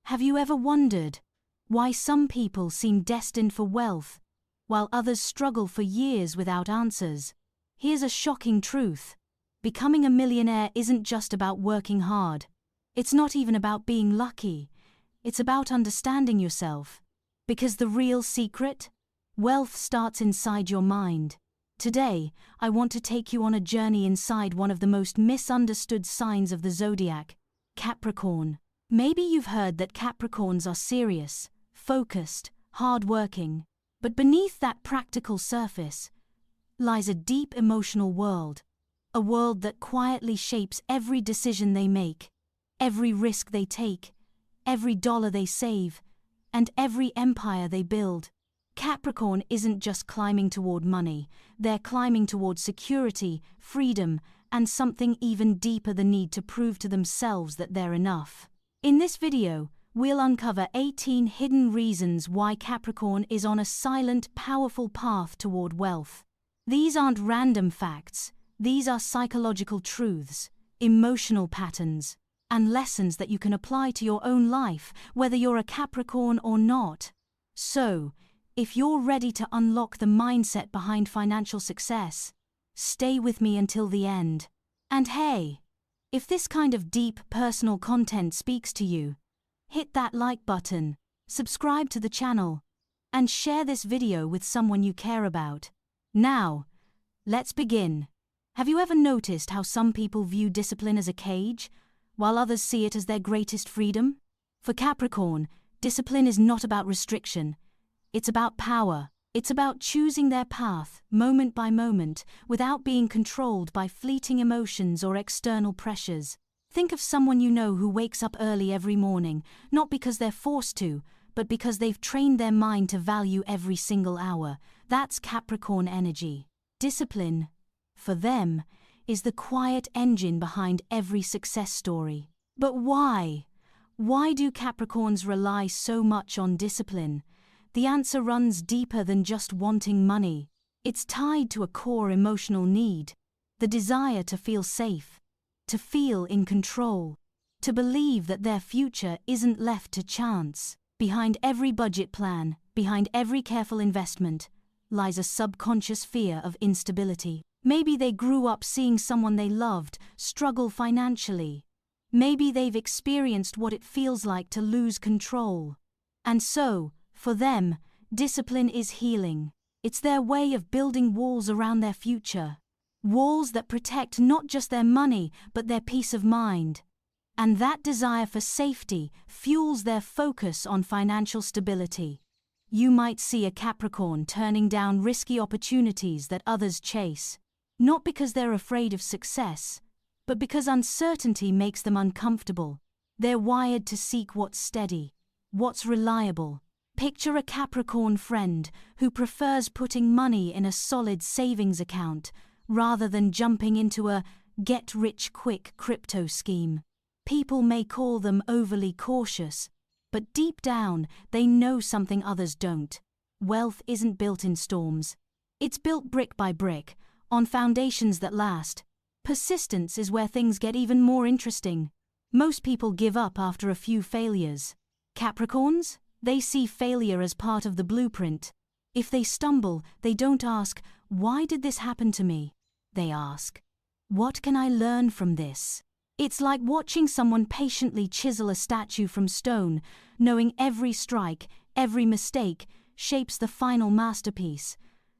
Have you ever wondered why some people seem destined for wealth, while others struggle for years without answers? Here's a shocking truth. Becoming a millionaire isn't just about working hard. It's not even about being lucky. It's about understanding yourself. Because the real secret? Wealth starts inside your mind. Today, I want to take you on a journey inside one of the most misunderstood signs of the Zodiac, Capricorn. Maybe you've heard that Capricorns are serious, focused, hard-working, but beneath that practical surface lies a deep emotional world, a world that quietly shapes every decision they make, every risk they take, every dollar they save, and every empire they build. Capricorn isn't just climbing toward money, they're climbing toward security, freedom, and something even deeper, the need to prove to themselves that they're enough. In this video, we'll uncover 18 hidden reasons why Capricorn is on a silent, powerful path toward wealth. These aren't random facts, these are psychological truths, emotional patterns, and lessons that you can apply to your own life, whether you're a Capricorn or not. So, if you're ready to unlock the mindset behind financial success, stay with me until the end. And hey, if this kind of deep, personal content speaks to you, hit that like button, subscribe to the channel, and share this video with someone you care about. Now, let's begin. Have you ever noticed how some people view discipline as a cage, while others see it as their greatest freedom? For Capricorn, discipline is not about restriction. It's about power. It's about choosing their path, moment by moment, without being controlled by fleeting emotions or external pressures. Think of someone you know who wakes up early every morning, not because they're forced to, but because they've trained their mind to value every single hour. That's Capricorn energy. Discipline, for them, is the quiet engine behind every success story. But why? Why do Capricorns rely so much on discipline? The answer runs deeper than just wanting money. It's tied to a core emotional need, the desire to feel safe, to feel in control, to believe that their future isn't left to chance. Behind every budget plan, behind every careful investment, lies a subconscious fear of instability. Maybe they grew up seeing someone they loved struggle financially. Maybe they've experienced what it feels like to lose control. And so, for them, discipline is healing. It's their way of building walls around their future. Walls that protect not just their money, but their peace of mind. And that desire for safety fuels their focus on financial stability. You might see a Capricorn turning down risky opportunities that others chase, not because they're afraid of success, but because uncertainty makes them uncomfortable. They're wired to seek what's steady, what's reliable. Picture a Capricorn friend who prefers putting money in a solid savings account rather than jumping into a get-rich-quick crypto scheme. People may call them overly cautious, but deep down they know something others don't. Wealth isn't built in storms. It's built brick by brick, on foundations that last. Persistence is where things get even more interesting. Most people give up after a few failures. Capricorns? They see failure as part of the blueprint. If they stumble, they don't ask, "Why did this happen to me?" They ask, "What can I learn from this?" It's like watching someone patiently chisel a statue from stone, knowing every strike, every mistake, shapes the final masterpiece.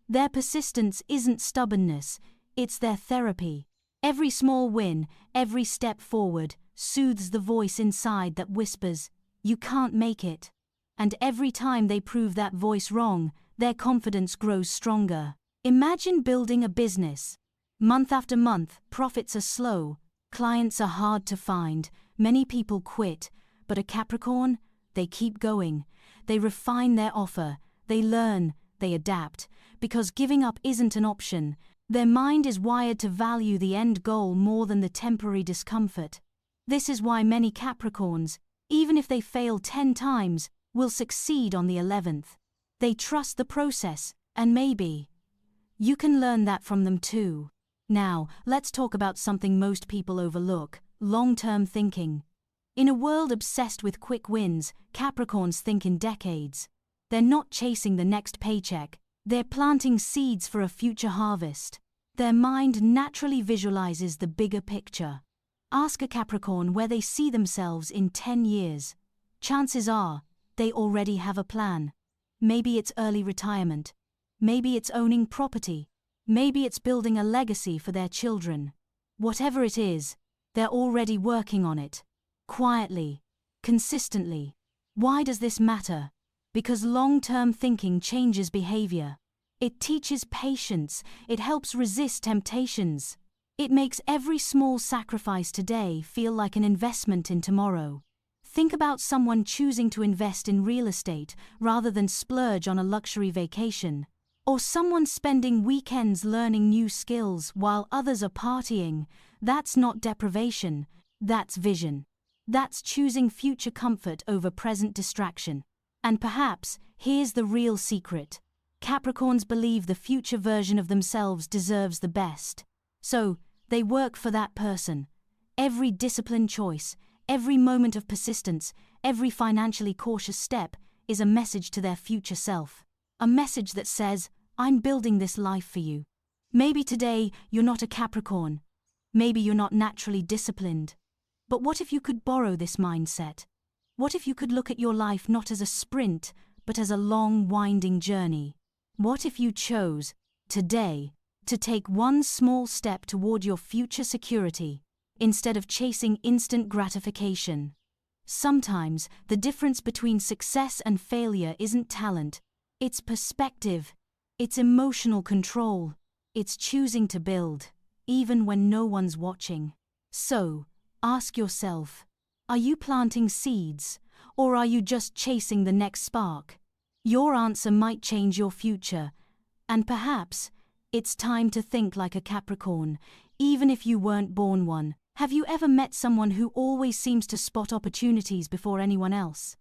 Their persistence isn't stubbornness, it's their therapy. Every small win, every step forward, soothes the voice inside that whispers, "You can't make it." And every time they prove that voice wrong, their confidence grows stronger. Imagine building a business. Month after month, profits are slow, clients are hard to find, many people quit, but a Capricorn, they keep going. They refine their offer, they learn, they adapt, because giving up isn't an option. Their mind is wired to value the end goal more than the temporary discomfort. This is why many Capricorns, even if they fail 10 times, will succeed on the 11th. They trust the process, and maybe you can learn that from them too. Now, let's talk about something most people overlook: long-term thinking. In a world obsessed with quick wins, Capricorns think in decades. They're not chasing the next paycheck, they're planting seeds for a future harvest. Their mind naturally visualizes the bigger picture. Ask a Capricorn where they see themselves in 10 years. Chances are, they already have a plan. Maybe it's early retirement. Maybe it's owning property. Maybe it's building a legacy for their children. Whatever it is, they're already working on it. Quietly, consistently. Why does this matter? Because long-term thinking changes behavior. It teaches patience, it helps resist temptations. It makes every small sacrifice today feel like an investment in tomorrow. Think about someone choosing to invest in real estate rather than splurge on a luxury vacation. Or someone spending weekends learning new skills while others are partying. That's not deprivation, that's vision. That's choosing future comfort over present distraction. And perhaps, here's the real secret. Capricorns believe the future version of themselves deserves the best. So, they work for that person. Every disciplined choice, every moment of persistence, every financially cautious step is a message to their future self. A message that says, I'm building this life for you. Maybe today you're not a Capricorn. Maybe you're not naturally disciplined. But what if you could borrow this mindset? What if you could look at your life not as a sprint, but as a long, winding journey? What if you chose, today, to take one small step toward your future security, instead of chasing instant gratification? Sometimes, the difference between success and failure isn't talent, it's perspective, it's emotional control, it's choosing to build, even when no one's watching. So, ask yourself, are you planting seeds, or are you just chasing the next spark? Your answer might change your future, and perhaps, it's time to think like a Capricorn, even if you weren't born one. Have you ever met someone who always seems to spot opportunities before anyone else?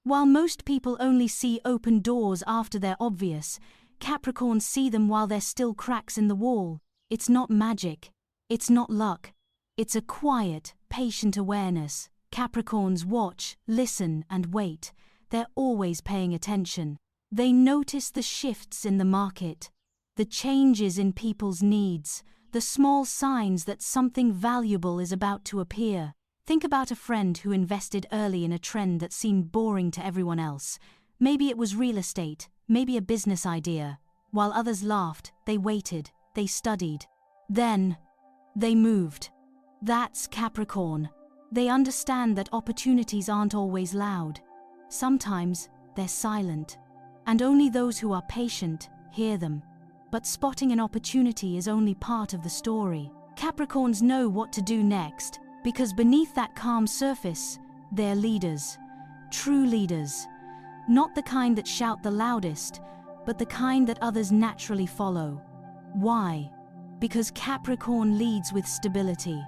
While most people only see open doors after they're obvious, Capricorns see them while there's still cracks in the wall. It's not magic. It's not luck. It's a quiet, patient awareness. Capricorns watch, listen, and wait. They're always paying attention. They notice the shifts in the market, the changes in people's needs, the small signs that something valuable is about to appear. Think about a friend who invested early in a trend that seemed boring to everyone else. Maybe it was real estate, maybe a business idea. While others laughed, they waited, they studied. Then, they moved. That's Capricorn. They understand that opportunities aren't always loud. Sometimes, they're silent. And only those who are patient hear them. But spotting an opportunity is only part of the story. Capricorns know what to do next, because beneath that calm surface, they're leaders. True leaders. Not the kind that shout the loudest, but the kind that others naturally follow. Why? Because Capricorn leads with stability,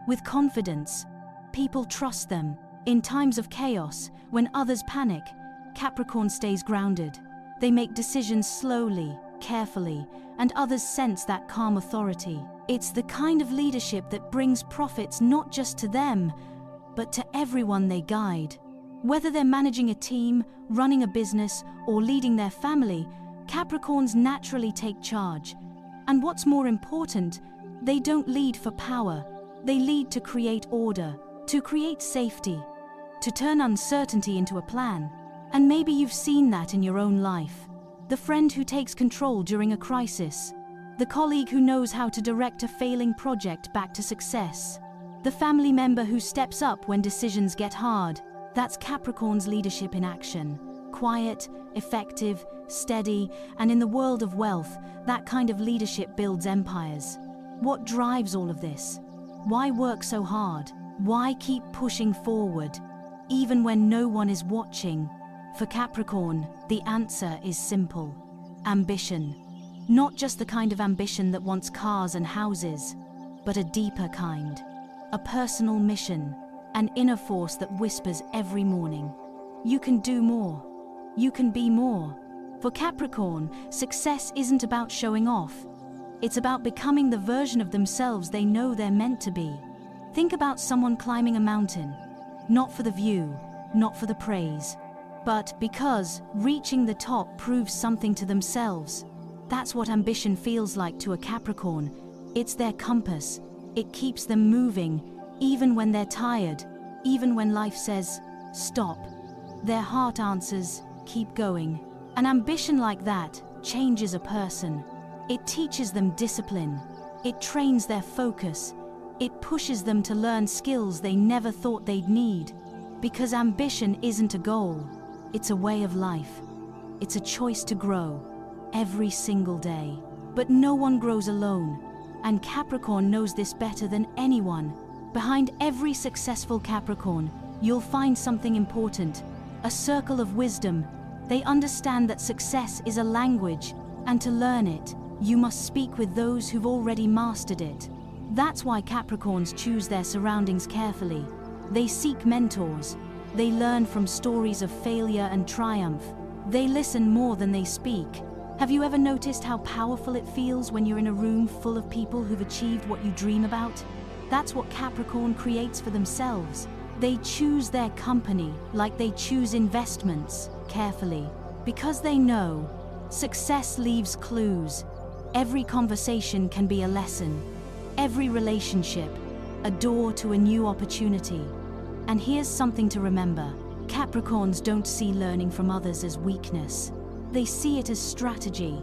with confidence. People trust them. In times of chaos, when others panic, Capricorn stays grounded. They make decisions slowly, carefully, and others sense that calm authority. It's the kind of leadership that brings profits not just to them, but to everyone they guide. Whether they're managing a team, running a business, or leading their family, Capricorns naturally take charge. And what's more important, they don't lead for power. They lead to create order, to create safety, to turn uncertainty into a plan. And maybe you've seen that in your own life. The friend who takes control during a crisis. The colleague who knows how to direct a failing project back to success. The family member who steps up when decisions get hard. That's Capricorn's leadership in action. Quiet, effective, steady, and in the world of wealth, that kind of leadership builds empires. What drives all of this? Why work so hard? Why keep pushing forward, even when no one is watching? For Capricorn, the answer is simple. Ambition. Not just the kind of ambition that wants cars and houses, but a deeper kind. A personal mission, an inner force that whispers every morning, you can do more. You can be more. For Capricorn, success isn't about showing off. It's about becoming the version of themselves they know they're meant to be. Think about someone climbing a mountain. Not for the view, not for the praise, but because reaching the top proves something to themselves. That's what ambition feels like to a Capricorn. It's their compass. It keeps them moving, even when they're tired, even when life says, stop. Their heart answers, keep going. An ambition like that changes a person. It teaches them discipline. It trains their focus. It pushes them to learn skills they never thought they'd need. Because ambition isn't a goal, it's a way of life. It's a choice to grow every single day. But no one grows alone, and Capricorn knows this better than anyone. Behind every successful Capricorn, you'll find something important, a circle of wisdom. They understand that success is a language, and to learn it, you must speak with those who've already mastered it. That's why Capricorns choose their surroundings carefully. They seek mentors. They learn from stories of failure and triumph. They listen more than they speak. Have you ever noticed how powerful it feels when you're in a room full of people who've achieved what you dream about? That's what Capricorn creates for themselves. They choose their company like they choose investments, carefully, because they know success leaves clues. Every conversation can be a lesson. Every relationship, a door to a new opportunity. And here's something to remember. Capricorns don't see learning from others as weakness. They see it as strategy.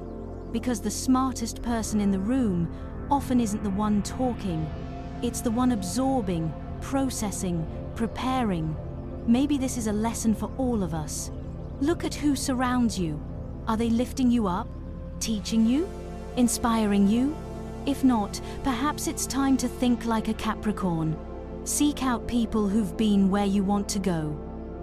Because the smartest person in the room often isn't the one talking. It's the one absorbing, processing, preparing. Maybe this is a lesson for all of us. Look at who surrounds you. Are they lifting you up? Teaching you? Inspiring you? If not, perhaps it's time to think like a Capricorn. Seek out people who've been where you want to go.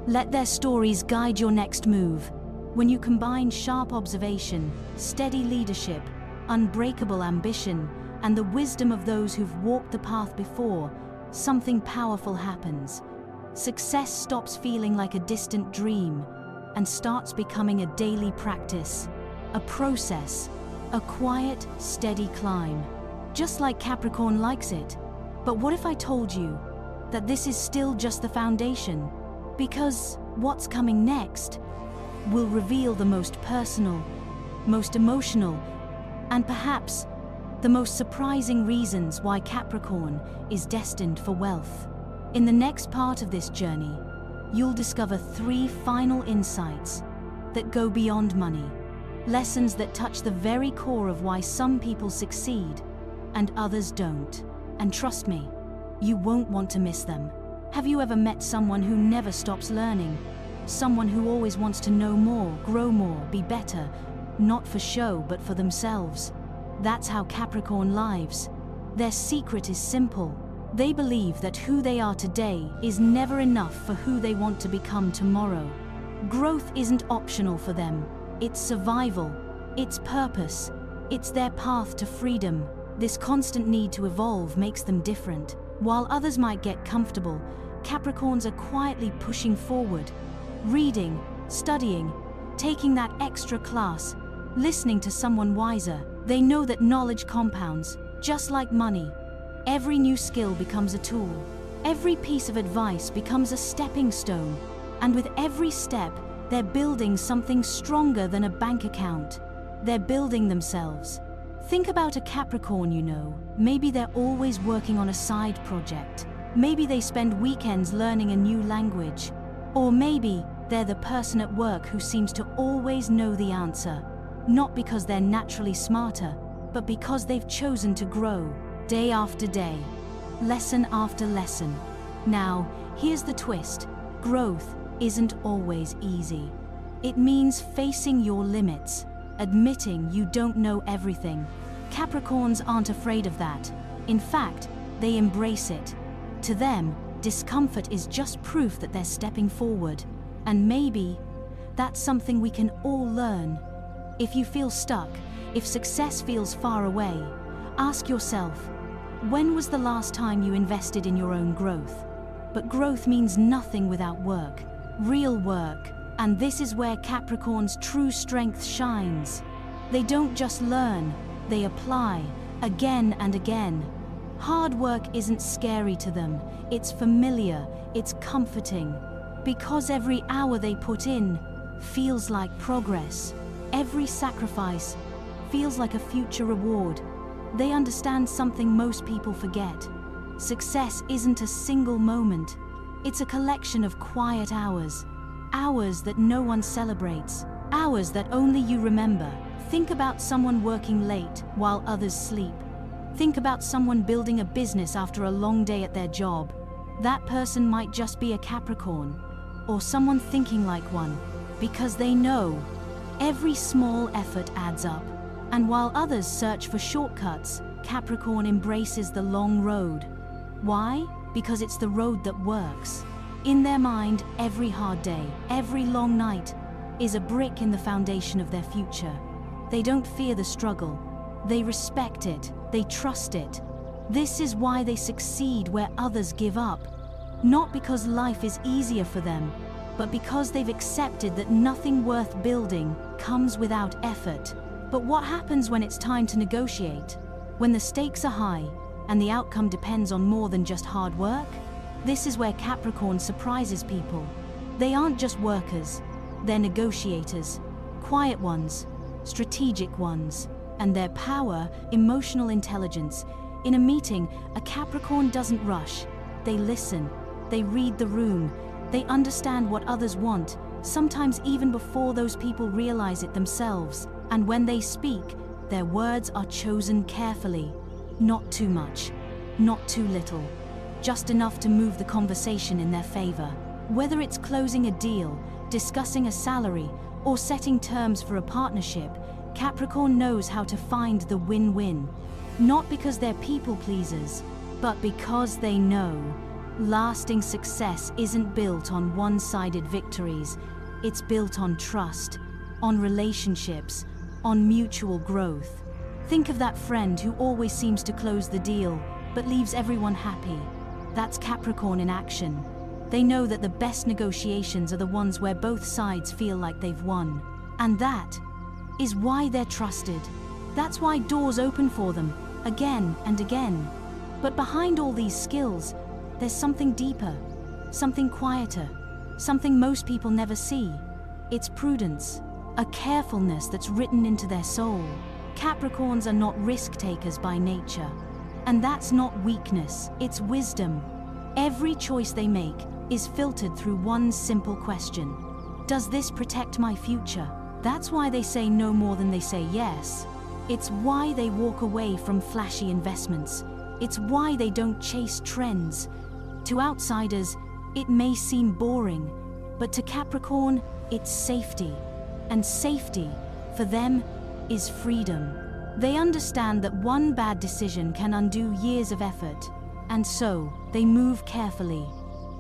Let their stories guide your next move. When you combine sharp observation, steady leadership, unbreakable ambition, and the wisdom of those who've walked the path before, something powerful happens. Success stops feeling like a distant dream and starts becoming a daily practice, a process, a quiet, steady climb. Just like Capricorn likes it. But what if I told you that this is still just the foundation? Because what's coming next will reveal the most personal, most emotional, and perhaps the most surprising reasons why Capricorn is destined for wealth. In the next part of this journey, you'll discover 3 final insights that go beyond money. Lessons that touch the very core of why some people succeed and others don't. And trust me, you won't want to miss them. Have you ever met someone who never stops learning? Someone who always wants to know more, grow more, be better, not for show but for themselves. That's how Capricorn lives. Their secret is simple. They believe that who they are today is never enough for who they want to become tomorrow. Growth isn't optional for them. It's survival. It's purpose. It's their path to freedom. This constant need to evolve makes them different. While others might get comfortable, Capricorns are quietly pushing forward. Reading, studying, taking that extra class, listening to someone wiser. They know that knowledge compounds, just like money. Every new skill becomes a tool. Every piece of advice becomes a stepping stone. And with every step, they're building something stronger than a bank account. They're building themselves. Think about a Capricorn you know. Maybe they're always working on a side project. Maybe they spend weekends learning a new language. Or maybe they're the person at work who seems to always know the answer. Not because they're naturally smarter, but because they've chosen to grow, day after day, lesson after lesson. Now, here's the twist. Growth isn't always easy. It means facing your limits, admitting you don't know everything. Capricorns aren't afraid of that. In fact, they embrace it. To them, discomfort is just proof that they're stepping forward. And maybe that's something we can all learn. If you feel stuck, if success feels far away, ask yourself, when was the last time you invested in your own growth? But growth means nothing without work, real work. And this is where Capricorn's true strength shines. They don't just learn, they apply, again and again. Hard work isn't scary to them, it's familiar, it's comforting. Because every hour they put in feels like progress. Every sacrifice feels like a future reward. They understand something most people forget. Success isn't a single moment. It's a collection of quiet hours. Hours that no one celebrates. Hours that only you remember. Think about someone working late while others sleep. Think about someone building a business after a long day at their job. That person might just be a Capricorn, or someone thinking like one, because they know every small effort adds up. And while others search for shortcuts, Capricorn embraces the long road. Why? Because it's the road that works. In their mind, every hard day, every long night, is a brick in the foundation of their future. They don't fear the struggle. They respect it. They trust it. This is why they succeed where others give up. Not because life is easier for them, but because they've accepted that nothing worth building comes without effort. But what happens when it's time to negotiate? When the stakes are high and the outcome depends on more than just hard work? This is where Capricorn surprises people. They aren't just workers, they're negotiators. Quiet ones, strategic ones. And their power, emotional intelligence. In a meeting, a Capricorn doesn't rush. They listen. They read the room. They understand what others want, sometimes even before those people realize it themselves. And when they speak, their words are chosen carefully. Not too much, not too little. Just enough to move the conversation in their favor. Whether it's closing a deal, discussing a salary, or setting terms for a partnership, Capricorn knows how to find the win-win. Not because they're people pleasers, but because they know lasting success isn't built on one-sided victories. It's built on trust, on relationships, on mutual growth. Think of that friend who always seems to close the deal, but leaves everyone happy. That's Capricorn in action. They know that the best negotiations are the ones where both sides feel like they've won. And that is why they're trusted. That's why doors open for them, again and again. But behind all these skills, there's something deeper, something quieter, something most people never see. It's prudence, a carefulness that's written into their soul. Capricorns are not risk-takers by nature. And that's not weakness, it's wisdom. Every choice they make is filtered through one simple question. Does this protect my future? That's why they say no more than they say yes. It's why they walk away from flashy investments. It's why they don't chase trends. To outsiders, it may seem boring, but to Capricorn, it's safety. And safety, for them, is freedom. They understand that one bad decision can undo years of effort, and so they move carefully.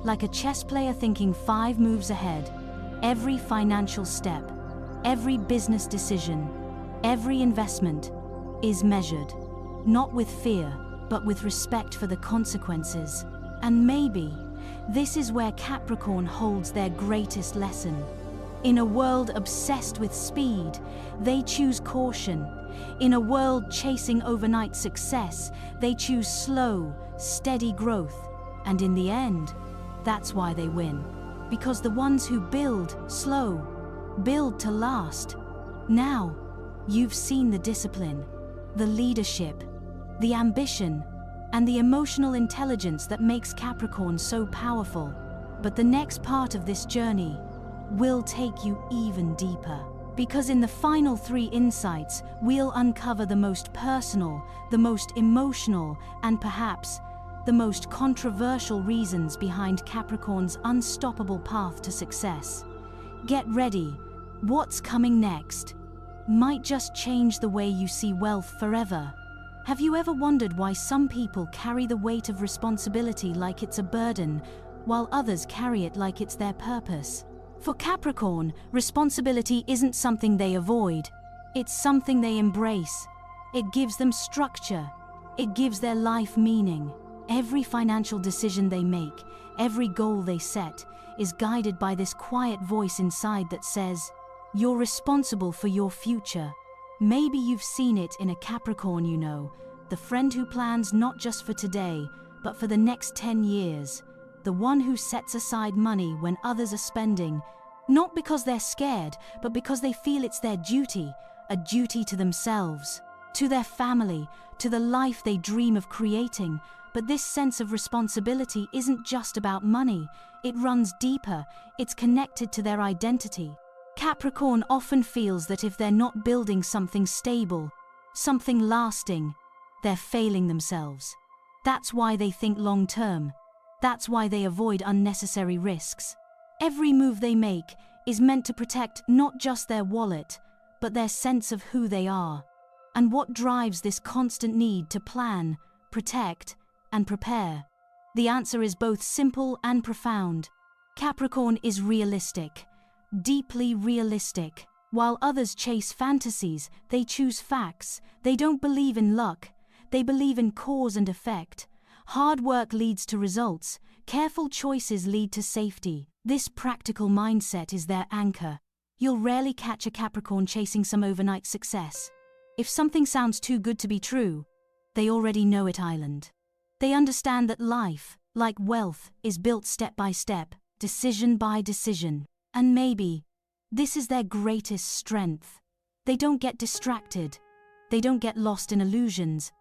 Like a chess player thinking 5 moves ahead, every financial step, every business decision, every investment is measured, not with fear, but with respect for the consequences. And maybe this is where Capricorn holds their greatest lesson. In a world obsessed with speed, they choose caution. In a world chasing overnight success, they choose slow, steady growth. And in the end, that's why they win. Because the ones who build slow, build to last. Now, you've seen the discipline, the leadership, the ambition, and the emotional intelligence that makes Capricorn so powerful. But the next part of this journey will take you even deeper. Because in the final 3 insights, we'll uncover the most personal, the most emotional, and perhaps the most controversial reasons behind Capricorn's unstoppable path to success. Get ready. What's coming next might just change the way you see wealth forever. Have you ever wondered why some people carry the weight of responsibility like it's a burden, while others carry it like it's their purpose? For Capricorn, responsibility isn't something they avoid. It's something they embrace. It gives them structure. It gives their life meaning. Every financial decision they make, every goal they set, is guided by this quiet voice inside that says, "You're responsible for your future." Maybe you've seen it in a Capricorn you know, The friend who plans not just for today, but for the next 10 years. The one who sets aside money when others are spending, not because they're scared, but because they feel it's their duty, a duty to themselves, to their family, to the life they dream of creating. But this sense of responsibility isn't just about money, it runs deeper, it's connected to their identity. Capricorn often feels that if they're not building something stable, something lasting, they're failing themselves. That's why they think long-term. That's why they avoid unnecessary risks. Every move they make is meant to protect not just their wallet, but their sense of who they are. And what drives this constant need to plan, protect, and prepare? The answer is both simple and profound. Capricorn is realistic, deeply realistic. While others chase fantasies, they choose facts. They don't believe in luck, they believe in cause and effect. Hard work leads to results, careful choices lead to safety. This practical mindset is their anchor. You'll rarely catch a Capricorn chasing some overnight success. If something sounds too good to be true, they already know it island. They understand that life, like wealth, is built step by step, decision by decision. And maybe this is their greatest strength. They don't get distracted. They don't get lost in illusions.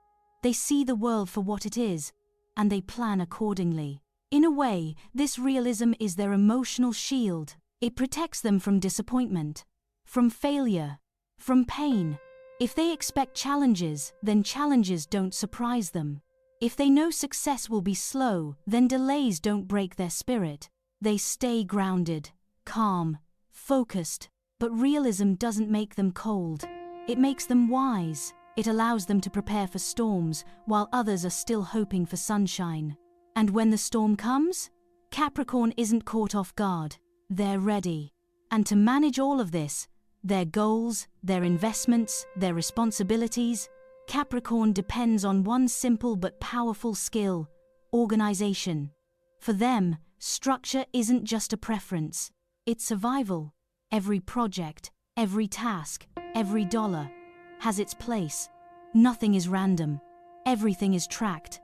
They see the world for what it is, and they plan accordingly. In a way, this realism is their emotional shield. It protects them from disappointment, from failure, from pain. If they expect challenges, then challenges don't surprise them. If they know success will be slow, then delays don't break their spirit. They stay grounded, calm, focused. But realism doesn't make them cold. It makes them wise. It allows them to prepare for storms while others are still hoping for sunshine. And when the storm comes, Capricorn isn't caught off guard. They're ready. And to manage all of this, their goals, their investments, their responsibilities, Capricorn depends on one simple but powerful skill: organization. For them, structure isn't just a preference, it's survival. Every project, every task, every dollar has its place. Nothing is random. Everything is tracked.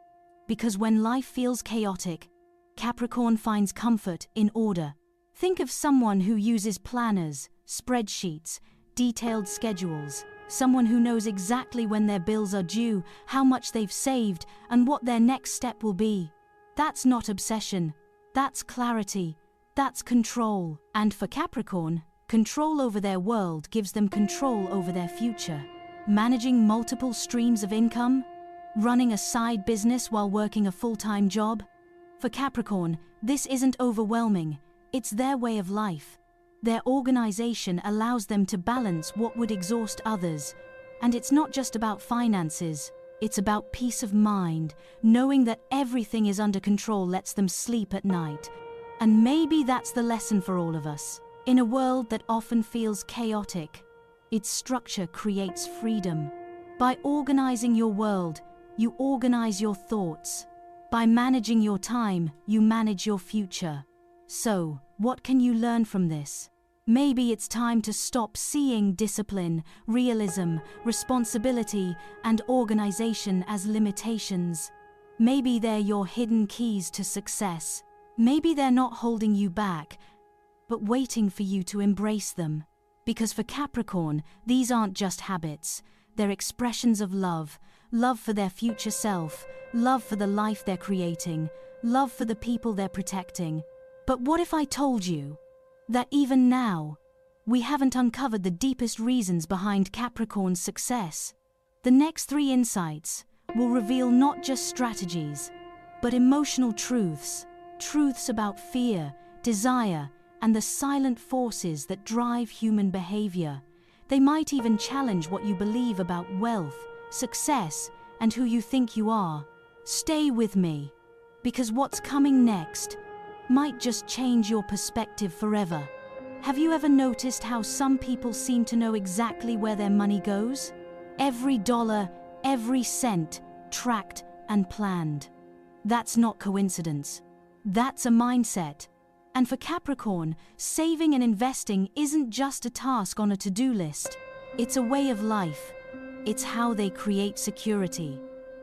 Because when life feels chaotic, Capricorn finds comfort in order. Think of someone who uses planners, spreadsheets, detailed schedules. Someone who knows exactly when their bills are due, how much they've saved, and what their next step will be. That's not obsession. That's clarity. That's control. And for Capricorn, control over their world gives them control over their future. Managing multiple streams of income, running a side business while working a full-time job. For Capricorn, this isn't overwhelming. It's their way of life. Their organization allows them to balance what would exhaust others. And it's not just about finances. It's about peace of mind. Knowing that everything is under control lets them sleep at night. And maybe that's the lesson for all of us. In a world that often feels chaotic, its structure creates freedom. By organizing your world, you organize your thoughts. By managing your time, you manage your future. So, what can you learn from this? Maybe it's time to stop seeing discipline, realism, responsibility, and organization as limitations. Maybe they're your hidden keys to success. Maybe they're not holding you back, but waiting for you to embrace them. Because for Capricorn, these aren't just habits. They're expressions of love. Love for their future self. Love for the life they're creating. Love for the people they're protecting. But what if I told you that even now, we haven't uncovered the deepest reasons behind Capricorn's success? The next 3 insights will reveal not just strategies, but emotional truths. Truths about fear, desire, and the silent forces that drive human behavior. They might even challenge what you believe about wealth, success, and who you think you are. Stay with me, because what's coming next might just change your perspective forever. Have you ever noticed how some people seem to know exactly where their money goes? Every dollar, every cent, tracked and planned. That's not coincidence. That's a mindset. And for Capricorn, saving and investing isn't just a task on a to-do list. It's a way of life. It's how they create security.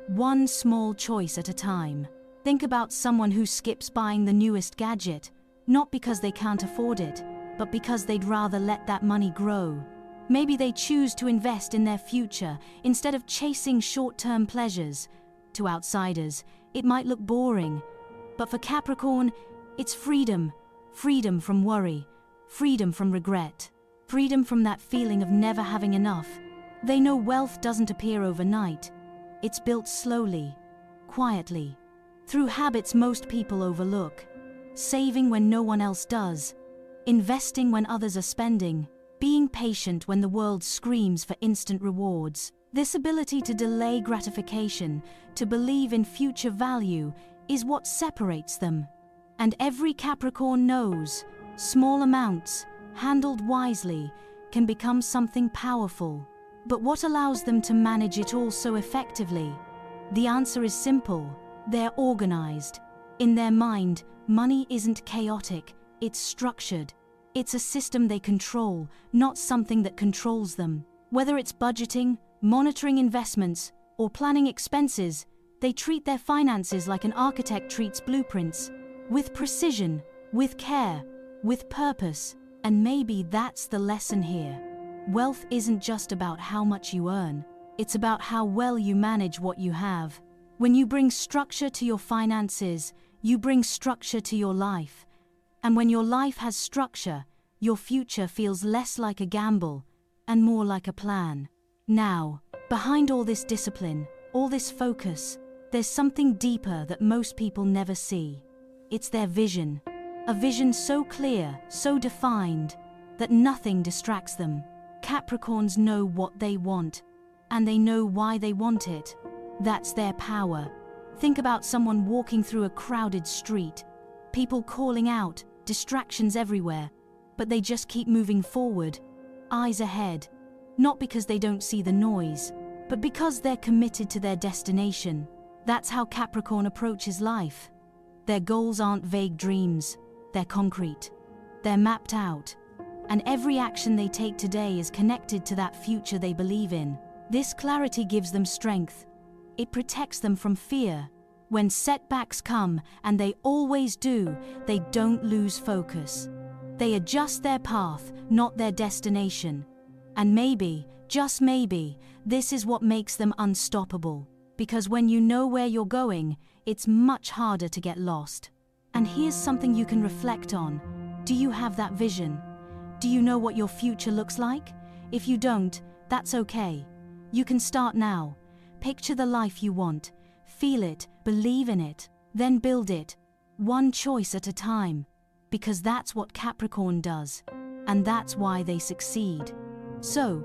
one small choice at a time. Think about someone who skips buying the newest gadget, not because they can't afford it, but because they'd rather let that money grow. Maybe they choose to invest in their future instead of chasing short-term pleasures. To outsiders, it might look boring, but for Capricorn, it's freedom. Freedom from worry, freedom from regret, freedom from that feeling of never having enough. They know wealth doesn't appear overnight. It's built slowly, quietly, through habits most people overlook. Saving when no one else does, investing when others are spending, being patient when the world screams for instant rewards. This ability to delay gratification, to believe in future value, is what separates them. And every Capricorn knows, small amounts, handled wisely, can become something powerful. But what allows them to manage it all so effectively? The answer is simple: they're organized. In their mind, money isn't chaotic, it's structured. It's a system they control, not something that controls them. Whether it's budgeting, monitoring investments, or planning expenses, they treat their finances like an architect treats blueprints. With precision, with care, with purpose. And maybe that's the lesson here. Wealth isn't just about how much you earn, it's about how well you manage what you have. When you bring structure to your finances, you bring structure to your life. And when your life has structure, your future feels less like a gamble and more like a plan. Now, behind all this discipline, all this focus, there's something deeper that most people never see. It's their vision. A vision so clear, so defined, that nothing distracts them. Capricorns know what they want, and they know why they want it. That's their power. Think about someone walking through a crowded street. People calling out, distractions everywhere, but they just keep moving forward, eyes ahead. Not because they don't see the noise, but because they're committed to their destination. That's how Capricorn approaches life. Their goals aren't vague dreams, they're concrete. They're mapped out. And every action they take today is connected to that future they believe in. This clarity gives them strength. It protects them from fear. When setbacks come, and they always do, they don't lose focus. They adjust their path, not their destination. And maybe, just maybe, this is what makes them unstoppable. Because when you know where you're going, it's much harder to get lost. And here's something you can reflect on. Do you have that vision? Do you know what your future looks like? If you don't, that's okay. You can start now. Picture the life you want. Feel it, believe in it, then build it. One choice at a time. Because that's what Capricorn does. And that's why they succeed. So,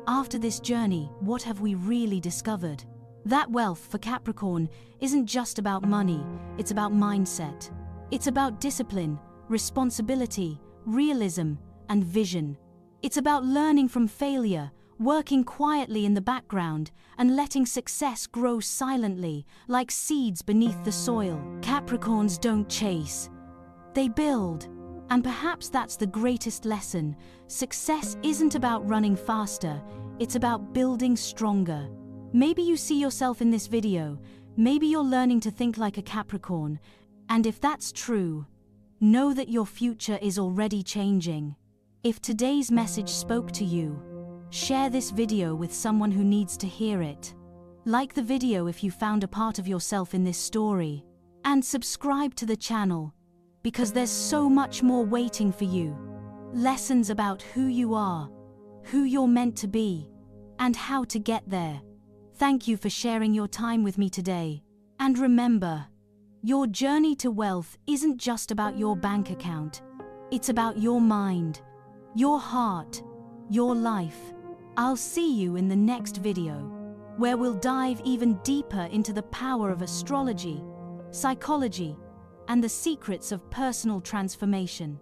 after this journey, what have we really discovered? That wealth for Capricorn isn't just about money, it's about mindset. It's about discipline, responsibility, realism, and vision. It's about learning from failure, working quietly in the background, and letting success grow silently, like seeds beneath the soil. Capricorns don't chase, they build. And perhaps that's the greatest lesson. Success isn't about running faster, it's about building stronger. Maybe you see yourself in this video, maybe you're learning to think like a Capricorn, and if that's true, know that your future is already changing. If today's message spoke to you, share this video with someone who needs to hear it. Like the video if you found a part of yourself in this story, and subscribe to the channel, because there's so much more waiting for you. Lessons about who you are, who you're meant to be, and how to get there. Thank you for sharing your time with me today. And remember, your journey to wealth isn't just about your bank account. It's about your mind, your heart, your life. I'll see you in the next video, where we'll dive even deeper into the power of astrology, psychology, and the secrets of personal transformation.